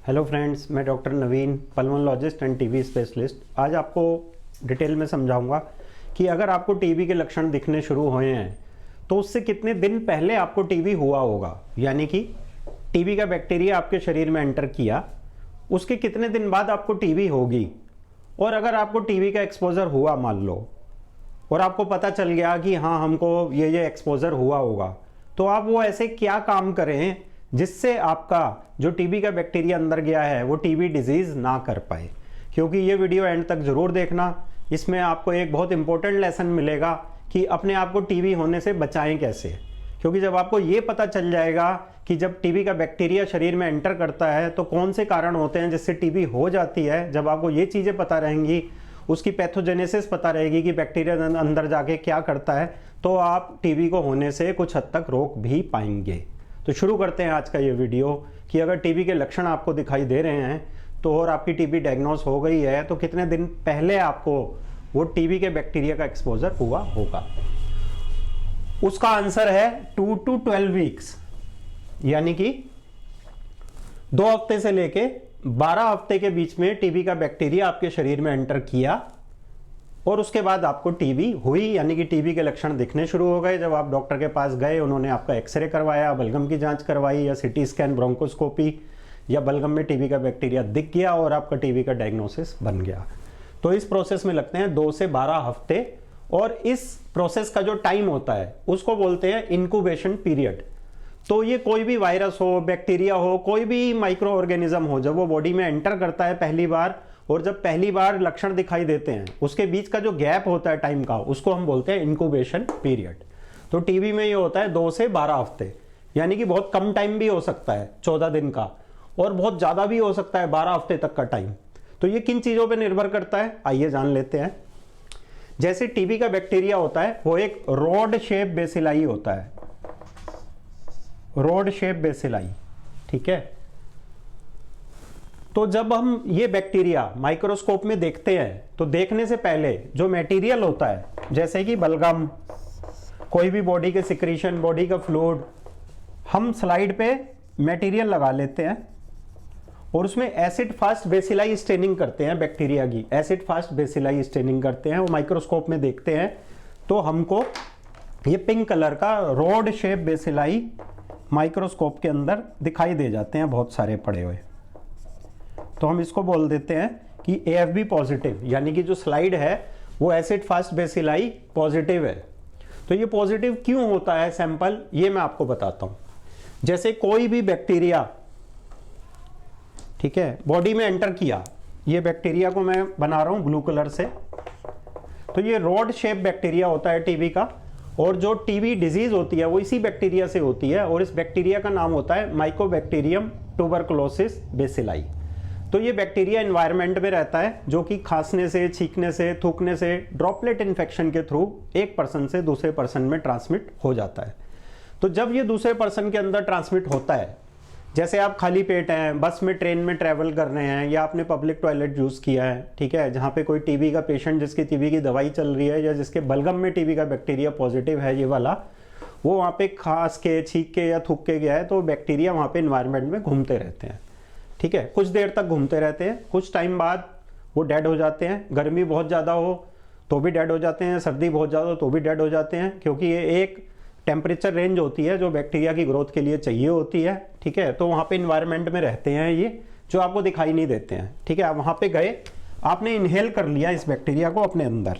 Hello friends, मैं doctor नवीन, pulmonologist end TB specialist. आज आपको डिटेल में समझाऊंगा कि अगर आपको टीबी के लक्षण दिखने शुरू हुए हैं तो उससे कितने दिन पहले आपको टीबी हुआ होगा, यानी कि टीबी का बैक्टीरिया आपके शरीर में एंटर किया, उसके कितने दिन बाद आपको टीबी होगी। और अगर आपको टीबी का एक्सपोजर हुआ मान लो और आपको पता चल गया कि हाँ हमको ये एक्सपोजर हुआ होगा, तो आप वो ऐसे क्या काम करें जिससे आपका जो टीबी का बैक्टीरिया अंदर गया है वो टीबी डिजीज़ ना कर पाए। क्योंकि ये वीडियो एंड तक ज़रूर देखना, इसमें आपको एक बहुत इंपॉर्टेंट लेसन मिलेगा कि अपने आप को टीबी होने से बचाएं कैसे। क्योंकि जब आपको ये पता चल जाएगा कि जब टीबी का बैक्टीरिया शरीर में एंटर करता है तो कौन से कारण होते हैं जिससे टीबी हो जाती है, जब आपको ये चीज़ें पता रहेंगी, उसकी पैथोजेनेसिस पता रहेगी कि बैक्टीरिया अंदर जाके क्या करता है, तो आप टीबी को होने से कुछ हद तक रोक भी पाएंगे। तो शुरू करते हैं आज का ये वीडियो कि अगर टीबी के लक्षण आपको दिखाई दे रहे हैं तो और आपकी टीबी डायग्नोस हो गई है तो कितने दिन पहले आपको वो टीबी के बैक्टीरिया का एक्सपोजर हुआ होगा। उसका आंसर है 2 to 12 वीक्स, यानी कि 2 हफ्ते से लेके 12 हफ्ते के बीच में टीबी का बैक्टीरिया आपके शरीर में एंटर किया और उसके बाद आपको टीबी हुई, यानी कि टीबी के लक्षण दिखने शुरू हो गए। जब आप डॉक्टर के पास गए, उन्होंने आपका एक्सरे करवाया, बलगम की जांच करवाई या सिटी स्कैन, ब्रोंकोस्कोपी, या बलगम में टीबी का बैक्टीरिया दिख गया और आपका टीबी का डायग्नोसिस बन गया। तो इस प्रोसेस में लगते हैं 2 से 12 हफ्ते, और इस प्रोसेस का जो टाइम होता है उसको बोलते हैं इनक्यूबेशन पीरियड। तो ये कोई भी वायरस हो, बैक्टीरिया हो, कोई भी माइक्रो ऑर्गेनिज्म हो, जब वो बॉडी में एंटर करता है पहली बार और जब पहली बार लक्षण दिखाई देते हैं, उसके बीच का जो गैप होता है टाइम का, उसको हम बोलते हैं इनक्यूबेशन पीरियड। तो टीबी में ये होता है 2 से 12 हफ्ते, यानी कि बहुत कम टाइम भी हो सकता है 14 दिन का, और बहुत ज़्यादा भी हो सकता है 12 हफ्ते तक का टाइम। तो ये किन चीज़ों पर निर्भर करता है, आइए जान लेते हैं। जैसे टीबी का बैक्टीरिया होता है वो एक रॉड शेप बेसिलाई होता है, रॉड शेप बेसिलाई, ठीक है। तो जब हम ये बैक्टीरिया माइक्रोस्कोप में देखते हैं तो देखने से पहले जो मटेरियल होता है, जैसे कि बलगम, कोई भी बॉडी के सिक्रीशन, बॉडी का फ्लूइड, हम स्लाइड पे मटेरियल लगा लेते हैं और उसमें एसिड फास्ट बेसिलाई स्टेनिंग करते हैं, बैक्टीरिया की एसिड फास्ट बेसिलाई स्टेनिंग करते हैं, वो माइक्रोस्कोप में देखते हैं तो हमको ये पिंक कलर का रॉड शेप बेसिलाई माइक्रोस्कोप के अंदर दिखाई दे जाते हैं, बहुत सारे पड़े हुए। तो हम इसको बोल देते हैं कि AFB पॉजिटिव, यानी कि जो स्लाइड है वो एसिड फास्ट बेसिलाई पॉजिटिव है। तो ये पॉजिटिव क्यों होता है सैंपल, ये मैं आपको बताता हूं। जैसे कोई भी बैक्टीरिया, ठीक है, बॉडी में एंटर किया, ये बैक्टीरिया को मैं बना रहा हूं ब्लू कलर से, तो ये रॉड शेप बैक्टीरिया होता है टीबी का, और जो टीबी डिजीज होती है वो इसी बैक्टीरिया से होती है, और इस बैक्टीरिया का नाम होता है माइकोबैक्टीरियम ट्यूबरकुलोसिस बेसिलाई। तो ये बैक्टीरिया एनवायरनमेंट में रहता है, जो कि खांसने से, छींकने से, थूकने से, ड्रॉपलेट इन्फेक्शन के थ्रू एक पर्सन से दूसरे पर्सन में ट्रांसमिट हो जाता है। तो जब ये दूसरे पर्सन के अंदर ट्रांसमिट होता है, जैसे आप खाली पेट हैं, बस में, ट्रेन में ट्रैवल कर रहे हैं, या आपने पब्लिक टॉयलेट यूज़ किया है, ठीक है, जहाँ पे कोई टीबी का पेशेंट, जिसकी टीबी की दवाई चल रही है या जिसके बलगम में टीबी का बैक्टीरिया पॉजिटिव है ये वाला, वो वहाँ पे खांस के, छींक के या थूक के गया है, तो बैक्टीरिया वहाँ पे इन्वायरमेंट में घूमते रहते हैं, ठीक है, कुछ देर तक घूमते रहते हैं, कुछ टाइम बाद वो डेड हो जाते हैं। गर्मी बहुत ज़्यादा हो तो भी डेड हो जाते हैं, सर्दी बहुत ज़्यादा हो तो भी डेड हो जाते हैं, क्योंकि ये एक टेम्परेचर रेंज होती है जो बैक्टीरिया की ग्रोथ के लिए चाहिए होती है, ठीक है। तो वहाँ पे इन्वायरमेंट में रहते हैं ये, जो आपको दिखाई नहीं देते हैं, ठीक है। आप वहाँ पे गए, आपने इनहेल कर लिया इस बैक्टीरिया को, अपने अंदर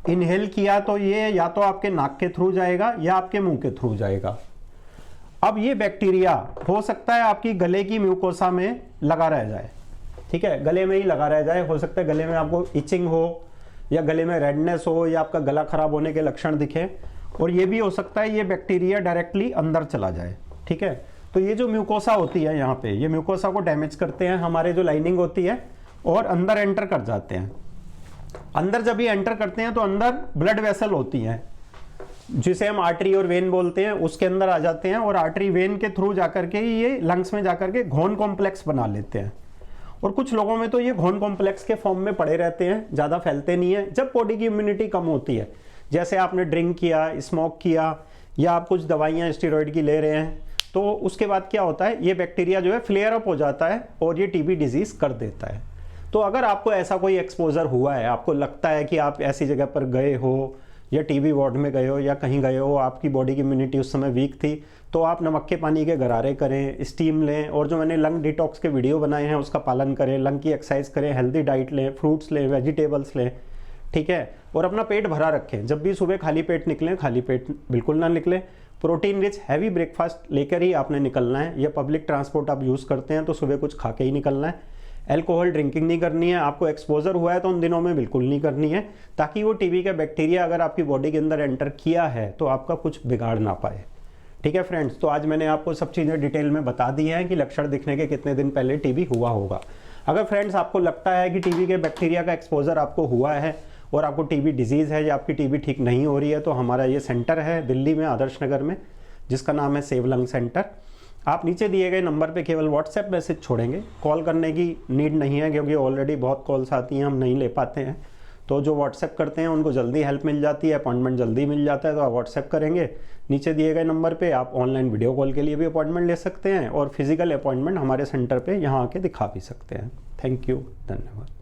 इनहेल किया, तो ये या तो आपके नाक के थ्रू जाएगा या आपके मुंह के थ्रू जाएगा। अब ये बैक्टीरिया हो सकता है आपकी गले की म्यूकोसा में लगा रह जाए, ठीक है, गले में ही लगा रह जाए। हो सकता है गले में आपको इचिंग हो या गले में रेडनेस हो या आपका गला खराब होने के लक्षण दिखे, और ये भी हो सकता है ये बैक्टीरिया डायरेक्टली अंदर चला जाए, ठीक है। तो ये जो म्यूकोसा होती है यहाँ पे, ये म्यूकोसा को डैमेज करते हैं, हमारे जो लाइनिंग होती है, और अंदर एंटर कर जाते हैं। अंदर जब ये एंटर करते हैं तो अंदर ब्लड वेसल होती हैं, जिसे हम आर्टरी और वेन बोलते हैं, उसके अंदर आ जाते हैं, और आर्टरी वेन के थ्रू जाकर के ये लंग्स में जाकर के घोन कॉम्प्लेक्स बना लेते हैं। और कुछ लोगों में तो ये घोन कॉम्प्लेक्स के फॉर्म में पड़े रहते हैं, ज़्यादा फैलते नहीं है। जब बॉडी की इम्यूनिटी कम होती है, जैसे आपने ड्रिंक किया, स्मोक किया, या आप कुछ दवाइयाँ स्टेरॉइड की ले रहे हैं, तो उसके बाद क्या होता है, ये बैक्टीरिया जो है फ्लेयर अप हो जाता है और ये टीबी डिजीज़ कर देता है। तो अगर आपको ऐसा कोई एक्सपोजर हुआ है, आपको लगता है कि आप ऐसी जगह पर गए हो या टीबी वार्ड में गए हो या कहीं गए हो, आपकी बॉडी की इम्यूनिटी उस समय वीक थी, तो आप नमक के पानी के गरारे करें, स्टीम लें, और जो मैंने लंग डिटॉक्स के वीडियो बनाए हैं उसका पालन करें, लंग की एक्सरसाइज करें, हेल्दी डाइट लें, फ्रूट्स लें, वेजिटेबल्स लें, ठीक है, और अपना पेट भरा रखें। जब भी सुबह खाली पेट निकलें, खाली पेट बिल्कुल ना निकलें, प्रोटीन रिच हैवी ब्रेकफास्ट लेकर ही आपने निकलना है, या पब्लिक ट्रांसपोर्ट आप यूज़ करते हैं तो सुबह कुछ खा के ही निकलना है। अल्कोहल ड्रिंकिंग नहीं करनी है, आपको एक्सपोजर हुआ है तो उन दिनों में बिल्कुल नहीं करनी है, ताकि वो टीबी का बैक्टीरिया अगर आपकी बॉडी के अंदर एंटर किया है तो आपका कुछ बिगाड़ ना पाए। ठीक है फ्रेंड्स, तो आज मैंने आपको सब चीज़ें डिटेल में बता दी हैं कि लक्षण दिखने के कितने दिन पहले टीबी हुआ होगा। अगर फ्रेंड्स आपको लगता है कि टीबी के बैक्टीरिया का एक्सपोजर आपको हुआ है और आपको टीबी डिजीज़ है या आपकी टीबी ठीक नहीं हो रही है, तो हमारा ये सेंटर है दिल्ली में आदर्श नगर में, जिसका नाम है सेव लंग सेंटर। आप नीचे दिए गए नंबर पे केवल व्हाट्सएप मैसेज छोड़ेंगे, कॉल करने की नीड नहीं है क्योंकि ऑलरेडी बहुत कॉल्स आती हैं, हम नहीं ले पाते हैं। तो जो व्हाट्सएप करते हैं उनको जल्दी हेल्प मिल जाती है, अपॉइंटमेंट जल्दी मिल जाता है, तो आप व्हाट्सएप करेंगे। नीचे दिए गए नंबर पे आप ऑनलाइन वीडियो कॉल के लिए भी अपॉइंटमेंट ले सकते हैं और फिजिकल अपॉइंटमेंट हमारे सेंटर पे यहाँ आके दिखा भी सकते हैं। थैंक यू, धन्यवाद।